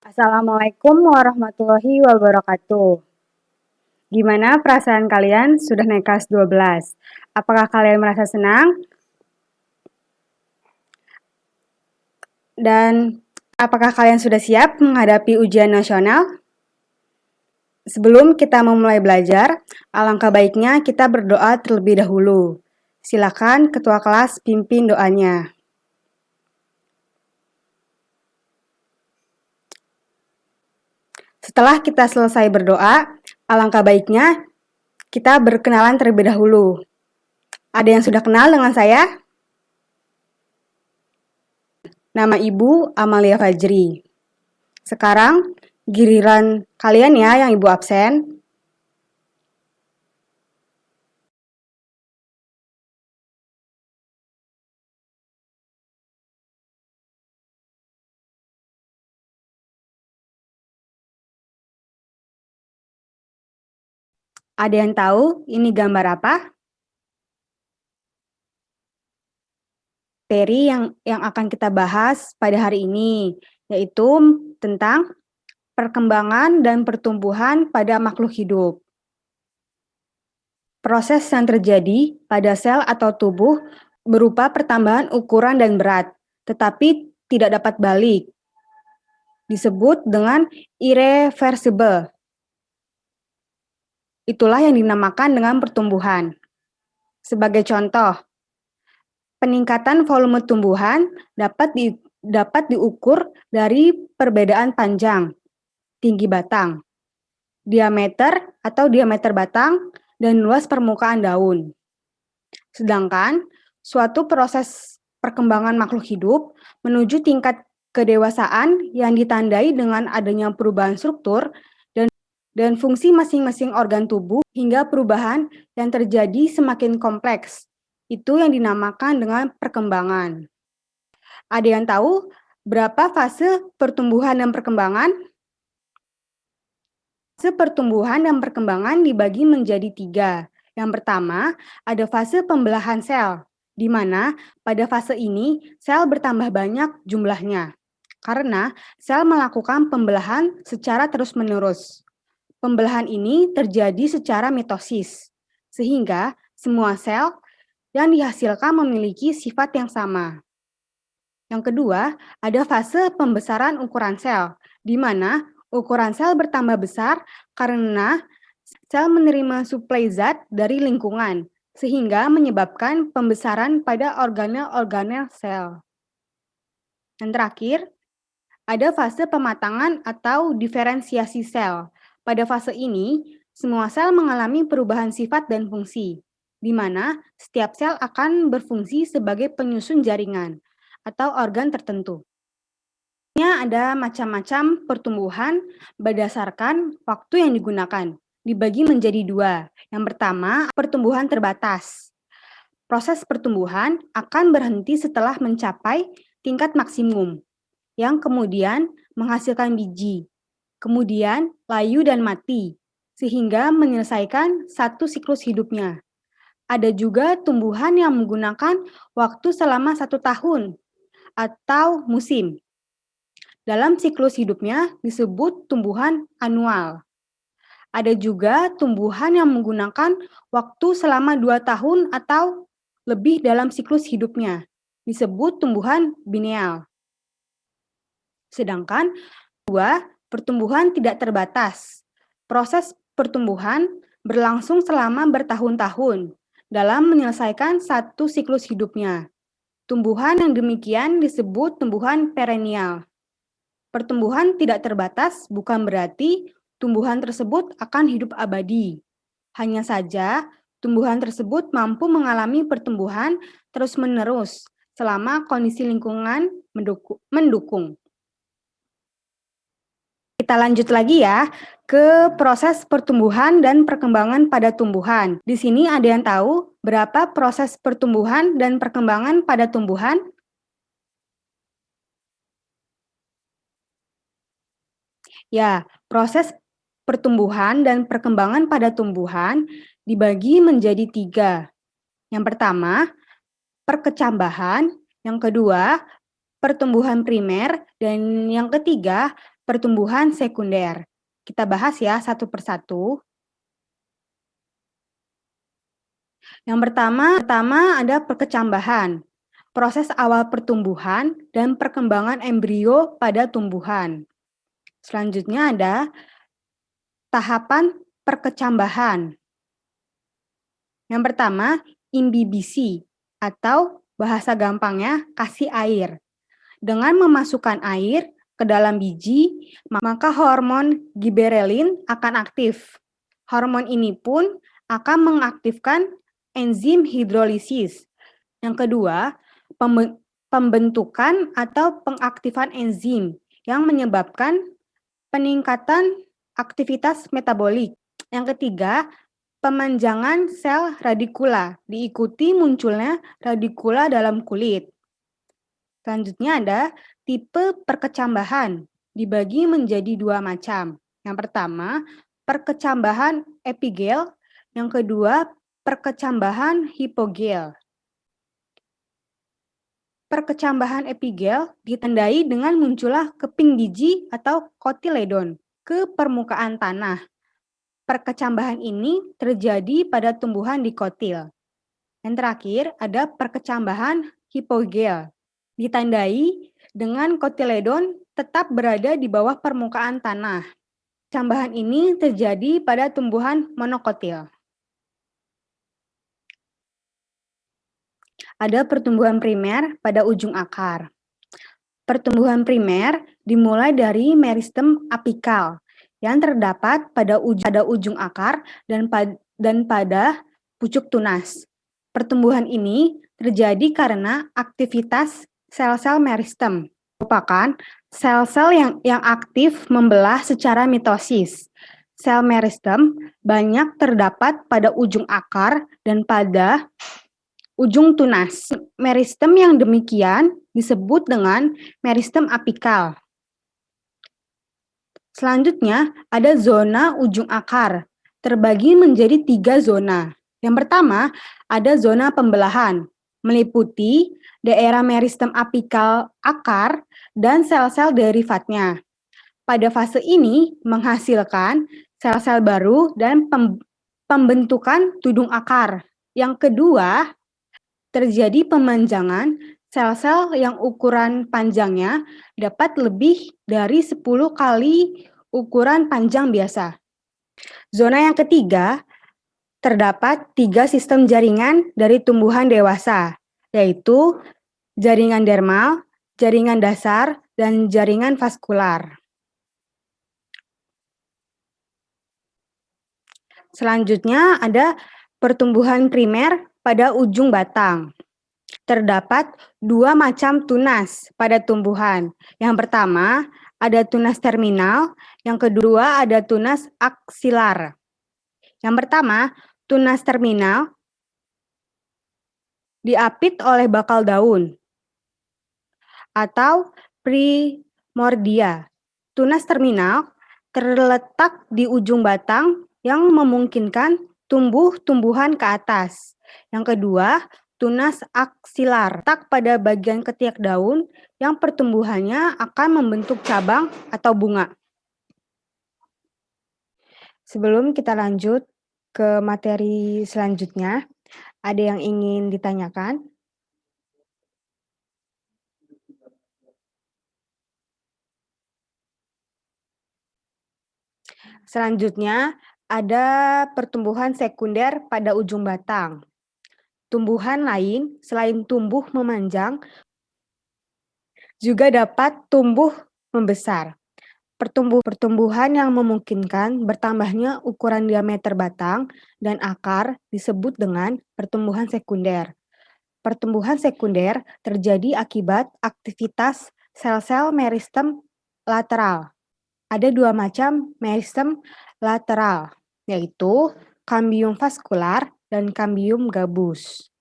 Assalamualaikum warahmatullahi wabarakatuh. Gimana perasaan kalian sudah naik kelas 12? Apakah kalian merasa senang? Dan apakah kalian sudah siap menghadapi ujian nasional? Sebelum kita memulai belajar, alangkah baiknya kita berdoa terlebih dahulu. Silakan ketua kelas pimpin doanya. Setelah kita selesai berdoa, alangkah baiknya kita berkenalan terlebih dahulu. Ada yang sudah kenal dengan saya? Nama Ibu Amalia Fajri. Sekarang giliran kalian ya yang Ibu absen. Ada yang tahu ini gambar apa? Materi yang akan kita bahas pada hari ini, yaitu tentang perkembangan dan pertumbuhan pada makhluk hidup. Proses yang terjadi pada sel atau tubuh berupa pertambahan ukuran dan berat, tetapi tidak dapat balik. Disebut dengan irreversible. Itulah yang dinamakan dengan pertumbuhan. Sebagai contoh, peningkatan volume tumbuhan dapat diukur dari perbedaan panjang, tinggi batang, diameter batang, dan luas permukaan daun. Sedangkan suatu proses perkembangan makhluk hidup menuju tingkat kedewasaan yang ditandai dengan adanya perubahan struktur dan fungsi masing-masing organ tubuh hingga perubahan yang terjadi semakin kompleks. Itu yang dinamakan dengan perkembangan. Ada yang tahu berapa fase pertumbuhan dan perkembangan? Fase pertumbuhan dan perkembangan dibagi menjadi 3. Yang pertama, ada fase pembelahan sel, di mana pada fase ini sel bertambah banyak jumlahnya, karena sel melakukan pembelahan secara terus-menerus. Pembelahan ini terjadi secara mitosis, sehingga semua sel yang dihasilkan memiliki sifat yang sama. Yang kedua, ada fase pembesaran ukuran sel, di mana ukuran sel bertambah besar karena sel menerima suplai zat dari lingkungan, sehingga menyebabkan pembesaran pada organel-organel sel. Yang terakhir, ada fase pematangan atau diferensiasi sel. Pada fase ini, semua sel mengalami perubahan sifat dan fungsi, di mana setiap sel akan berfungsi sebagai penyusun jaringan atau organ tertentu. Ada macam-macam pertumbuhan berdasarkan waktu yang digunakan, dibagi menjadi 2. Yang pertama, pertumbuhan terbatas. Proses pertumbuhan akan berhenti setelah mencapai tingkat maksimum, yang kemudian menghasilkan biji, kemudian layu dan mati, sehingga menyelesaikan satu siklus hidupnya. Ada juga tumbuhan yang menggunakan waktu selama 1 tahun atau musim. Dalam siklus hidupnya disebut tumbuhan anual. Ada juga tumbuhan yang menggunakan waktu selama 2 tahun atau lebih dalam siklus hidupnya, disebut tumbuhan bienal. Sedangkan pertumbuhan tidak terbatas. Proses pertumbuhan berlangsung selama bertahun-tahun dalam menyelesaikan satu siklus hidupnya. Tumbuhan yang demikian disebut tumbuhan perennial. Pertumbuhan tidak terbatas bukan berarti tumbuhan tersebut akan hidup abadi. Hanya saja, tumbuhan tersebut mampu mengalami pertumbuhan terus-menerus selama kondisi lingkungan mendukung. Kita lanjut lagi ya ke proses pertumbuhan dan perkembangan pada tumbuhan. Di sini ada yang tahu berapa proses pertumbuhan dan perkembangan pada tumbuhan? Ya, proses pertumbuhan dan perkembangan pada tumbuhan dibagi menjadi 3. Yang pertama, perkecambahan. Yang kedua, pertumbuhan primer. Dan yang ketiga, pertumbuhan sekunder. Kita bahas ya satu persatu. Yang pertama ada perkecambahan, proses awal pertumbuhan dan perkembangan embrio pada tumbuhan. Selanjutnya ada tahapan perkecambahan. Yang pertama, imbibisi atau bahasa gampangnya kasih air. Dengan memasukkan air ke dalam biji, maka hormon giberelin akan aktif. Hormon ini pun akan mengaktifkan enzim hidrolisis. Yang kedua, pembentukan atau pengaktifan enzim yang menyebabkan peningkatan aktivitas metabolik. Yang ketiga, pemanjangan sel radikula, diikuti munculnya radikula dalam kulit. Selanjutnya ada tipe perkecambahan, dibagi menjadi dua macam. Yang pertama, perkecambahan epigel, yang kedua, perkecambahan hipogel. Perkecambahan epigel ditandai dengan munculnya keping biji atau kotiledon ke permukaan tanah. Perkecambahan ini terjadi pada tumbuhan dikotil. Yang terakhir ada perkecambahan hipogel, ditandai dengan kotiledon tetap berada di bawah permukaan tanah. Perkecambahan ini terjadi pada tumbuhan monokotil. Ada pertumbuhan primer pada ujung akar. Pertumbuhan primer dimulai dari meristem apikal yang terdapat pada ujung akar dan pada pucuk tunas. Pertumbuhan ini terjadi karena aktivitas sel-sel meristem, merupakan sel-sel yang aktif membelah secara mitosis. Sel meristem banyak terdapat pada ujung akar dan pada ujung tunas. Meristem yang demikian disebut dengan meristem apikal. Selanjutnya ada zona ujung akar, terbagi menjadi 3 zona. Yang pertama ada zona pembelahan, meliputi daerah meristem apikal akar dan sel-sel derivatnya. Pada fase ini menghasilkan sel-sel baru dan pembentukan tudung akar. Yang kedua, terjadi pemanjangan sel-sel yang ukuran panjangnya dapat lebih dari 10 kali ukuran panjang biasa. Zona yang ketiga, terdapat 3 sistem jaringan dari tumbuhan dewasa, yaitu jaringan dermal, jaringan dasar, dan jaringan vaskular. Selanjutnya ada pertumbuhan primer pada ujung batang. Terdapat 2 macam tunas pada tumbuhan. Yang pertama ada tunas terminal, yang kedua ada tunas aksilar. Yang pertama, tunas terminal diapit oleh bakal daun atau primordia. Tunas terminal terletak di ujung batang yang memungkinkan tumbuh-tumbuhan ke atas. Yang kedua, tunas aksilar terletak pada bagian ketiak daun yang pertumbuhannya akan membentuk cabang atau bunga. Sebelum kita lanjut ke materi selanjutnya, ada yang ingin ditanyakan? Selanjutnya, ada pertumbuhan sekunder pada ujung batang. Tumbuhan lain selain tumbuh memanjang juga dapat tumbuh membesar. Pertumbuhan yang memungkinkan bertambahnya ukuran diameter batang dan akar disebut dengan pertumbuhan sekunder. Pertumbuhan sekunder terjadi akibat aktivitas sel-sel meristem lateral. Ada 2 macam meristem lateral, yaitu kambium vaskular dan kambium gabus.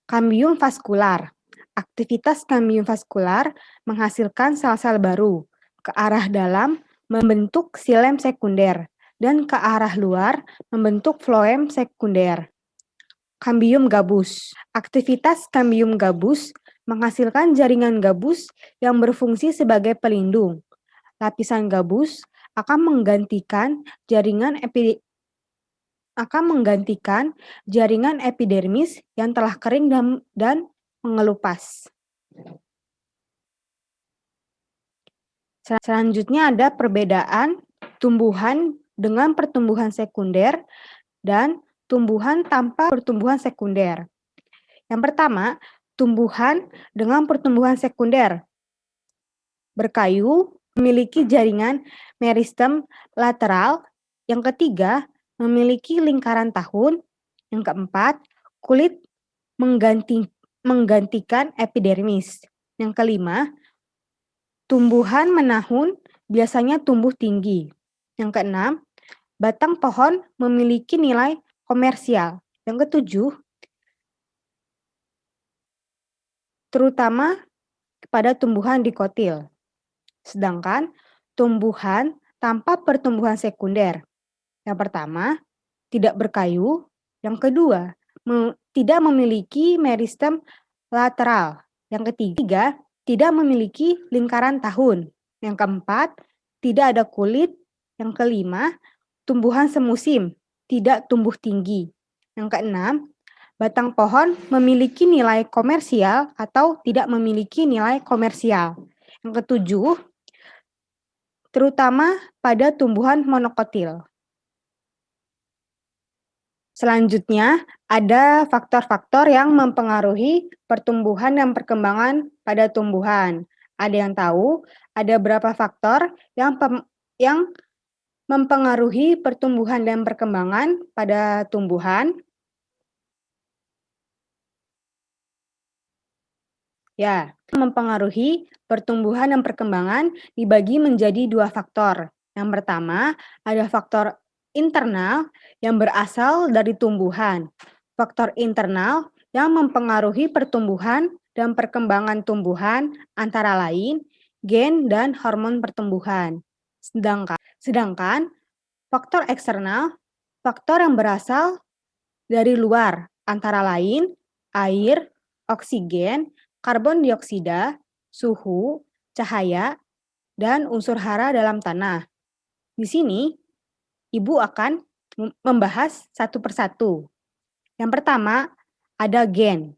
Kambium vaskular. Aktivitas kambium vaskular menghasilkan sel-sel baru ke arah dalam membentuk xilem sekunder dan ke arah luar membentuk floem sekunder. Kambium gabus. Aktivitas kambium gabus menghasilkan jaringan gabus yang berfungsi sebagai pelindung. Lapisan gabus akan menggantikan jaringan epidermis yang telah kering dan mengelupas. Selanjutnya ada perbedaan tumbuhan dengan pertumbuhan sekunder dan tumbuhan tanpa pertumbuhan sekunder. Yang pertama, tumbuhan dengan pertumbuhan sekunder. Berkayu, memiliki jaringan meristem lateral. Yang ketiga, memiliki lingkaran tahun. Yang keempat, kulit menggantikan epidermis. Yang kelima, tumbuhan menahun biasanya tumbuh tinggi. Yang keenam, batang pohon memiliki nilai komersial. Yang ketujuh, terutama pada tumbuhan dikotil. Sedangkan tumbuhan tanpa pertumbuhan sekunder. Yang pertama, tidak berkayu. Yang kedua, tidak memiliki meristem lateral. Yang ketiga, tidak memiliki lingkaran tahun. Yang keempat, tidak ada kulit. Yang kelima, tumbuhan semusim, tidak tumbuh tinggi. Yang keenam, batang pohon memiliki nilai komersial atau tidak memiliki nilai komersial. Yang ketujuh, terutama pada tumbuhan monokotil. Selanjutnya, ada faktor-faktor yang mempengaruhi pertumbuhan dan perkembangan pada tumbuhan. Ada yang tahu ada berapa faktor yang mempengaruhi pertumbuhan dan perkembangan pada tumbuhan? Ya, mempengaruhi pertumbuhan dan perkembangan dibagi menjadi dua faktor. Yang pertama, ada faktor internal yang berasal dari tumbuhan. Faktor internal yang mempengaruhi pertumbuhan dan perkembangan tumbuhan antara lain gen dan hormon pertumbuhan. Sedangkan faktor eksternal, faktor yang berasal dari luar antara lain air, oksigen, karbon dioksida, suhu, cahaya, dan unsur hara dalam tanah. Di sini, Ibu akan membahas satu persatu. Yang pertama, ada gen.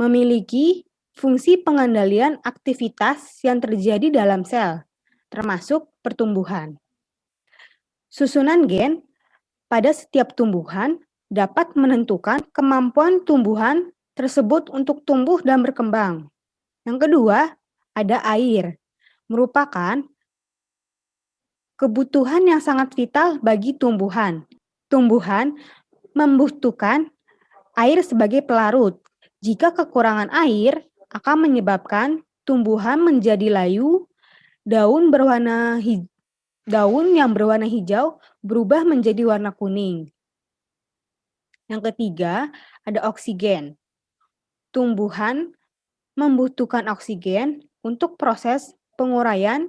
Memiliki fungsi pengendalian aktivitas yang terjadi dalam sel, termasuk pertumbuhan. Susunan gen pada setiap tumbuhan dapat menentukan kemampuan tumbuhan tersebut untuk tumbuh dan berkembang. Yang kedua, ada air. Merupakan kebutuhan yang sangat vital bagi tumbuhan. Tumbuhan membutuhkan air sebagai pelarut. Jika kekurangan air akan menyebabkan tumbuhan menjadi layu, daun yang berwarna hijau berubah menjadi warna kuning. Yang ketiga, ada oksigen. Tumbuhan membutuhkan oksigen untuk proses penguraian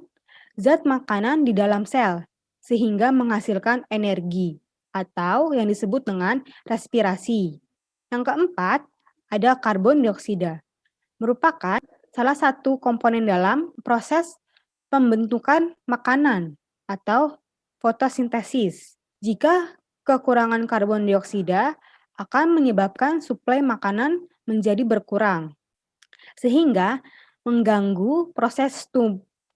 zat makanan di dalam sel, sehingga menghasilkan energi atau yang disebut dengan respirasi. Yang keempat, ada karbon dioksida. Merupakan salah satu komponen dalam proses pembentukan makanan atau fotosintesis. Jika kekurangan karbon dioksida akan menyebabkan suplai makanan menjadi berkurang, sehingga mengganggu proses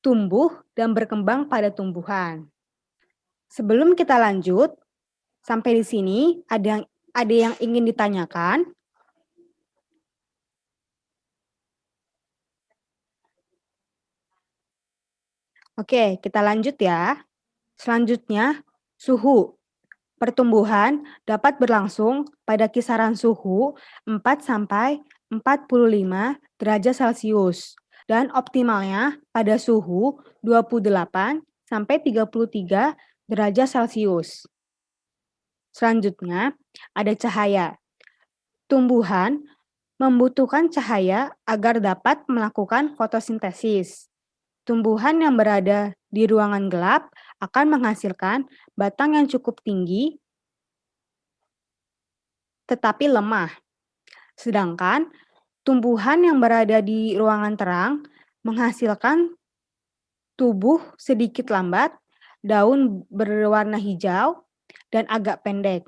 tumbuh dan berkembang pada tumbuhan. Sebelum kita lanjut, sampai di sini ada yang ingin ditanyakan? Oke, kita lanjut ya. Selanjutnya, suhu. Pertumbuhan dapat berlangsung pada kisaran suhu 4 sampai 45 derajat Celcius dan optimalnya pada suhu 28 sampai 33 derajat Celcius. Selanjutnya, ada cahaya. Tumbuhan membutuhkan cahaya agar dapat melakukan fotosintesis. Tumbuhan yang berada di ruangan gelap akan menghasilkan batang yang cukup tinggi tetapi lemah. Sedangkan tumbuhan yang berada di ruangan terang menghasilkan tubuh sedikit lambat, daun berwarna hijau, dan agak pendek.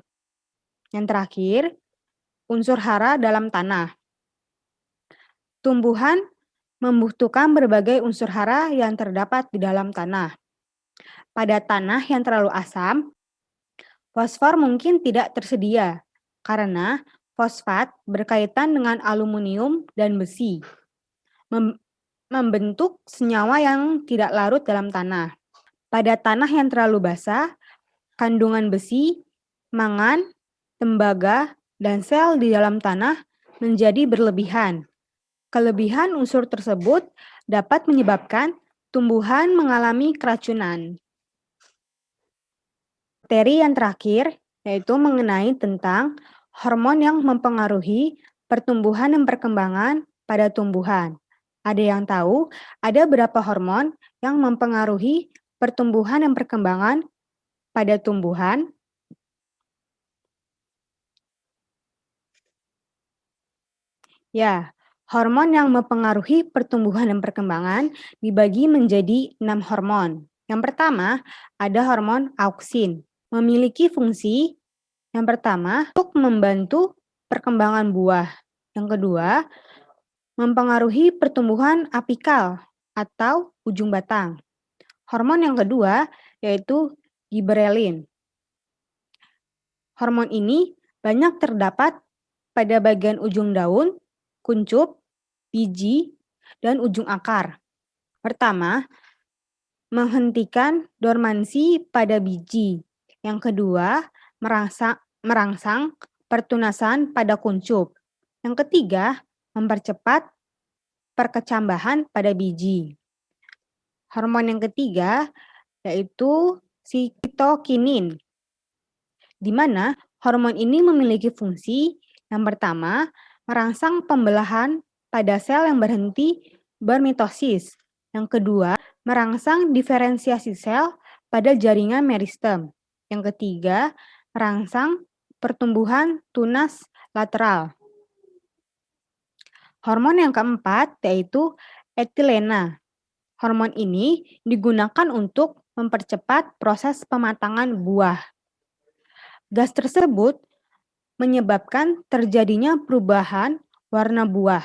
Yang terakhir, unsur hara dalam tanah. Tumbuhan membutuhkan berbagai unsur hara yang terdapat di dalam tanah. Pada tanah yang terlalu asam, fosfor mungkin tidak tersedia karena fosfat berkaitan dengan aluminium dan besi, membentuk senyawa yang tidak larut dalam tanah. Pada tanah yang terlalu basah, kandungan besi, mangan, tembaga, dan sel di dalam tanah menjadi berlebihan. Kelebihan unsur tersebut dapat menyebabkan tumbuhan mengalami keracunan. Materi yang terakhir yaitu mengenai tentang hormon yang mempengaruhi pertumbuhan dan perkembangan pada tumbuhan. Ada yang tahu ada berapa hormon yang mempengaruhi pertumbuhan dan perkembangan pada tumbuhan? Ya, hormon yang mempengaruhi pertumbuhan dan perkembangan dibagi menjadi 6 hormon. Yang pertama, ada hormon auksin. Memiliki fungsi yang pertama untuk membantu perkembangan buah. Yang kedua, mempengaruhi pertumbuhan apikal atau ujung batang. Hormon yang kedua yaitu giberelin. Hormon ini banyak terdapat pada bagian ujung daun, kuncup, biji, dan ujung akar. Pertama, menghentikan dormansi pada biji. Yang kedua, merangsang pertunasan pada kuncup. Yang ketiga, mempercepat perkecambahan pada biji. Hormon yang ketiga yaitu sitokinin, di mana hormon ini memiliki fungsi yang pertama, merangsang pembelahan pada sel yang berhenti bermitosis. Yang kedua, merangsang diferensiasi sel pada jaringan meristem. Yang ketiga, merangsang pertumbuhan tunas lateral. Hormon yang keempat yaitu etilena. Hormon ini digunakan untuk mempercepat proses pematangan buah. Gas tersebut menyebabkan terjadinya perubahan warna buah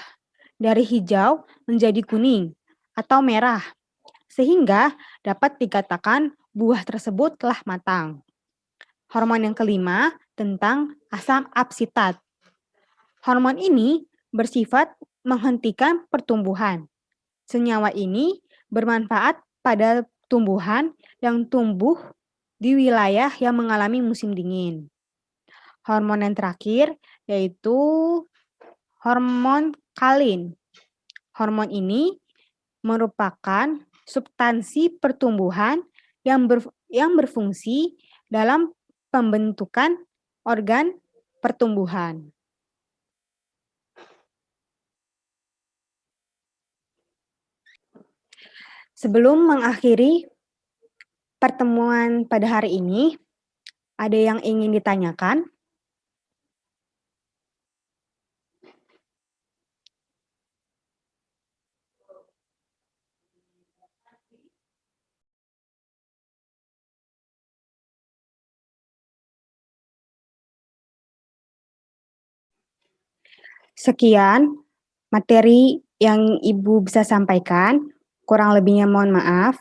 dari hijau menjadi kuning atau merah, sehingga dapat dikatakan buah tersebut telah matang. Hormon yang kelima tentang asam absitat. Hormon ini bersifat menghentikan pertumbuhan. Senyawa ini bermanfaat pada tumbuhan yang tumbuh di wilayah yang mengalami musim dingin. Hormon yang terakhir yaitu hormon kalin. Hormon ini merupakan substansi pertumbuhan yang berfungsi dalam pembentukan organ pertumbuhan. Sebelum mengakhiri pertemuan pada hari ini, ada yang ingin ditanyakan? Sekian materi yang Ibu bisa sampaikan. Kurang lebihnya mohon maaf.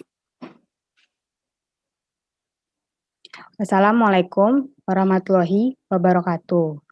Wassalamualaikum warahmatullahi wabarakatuh.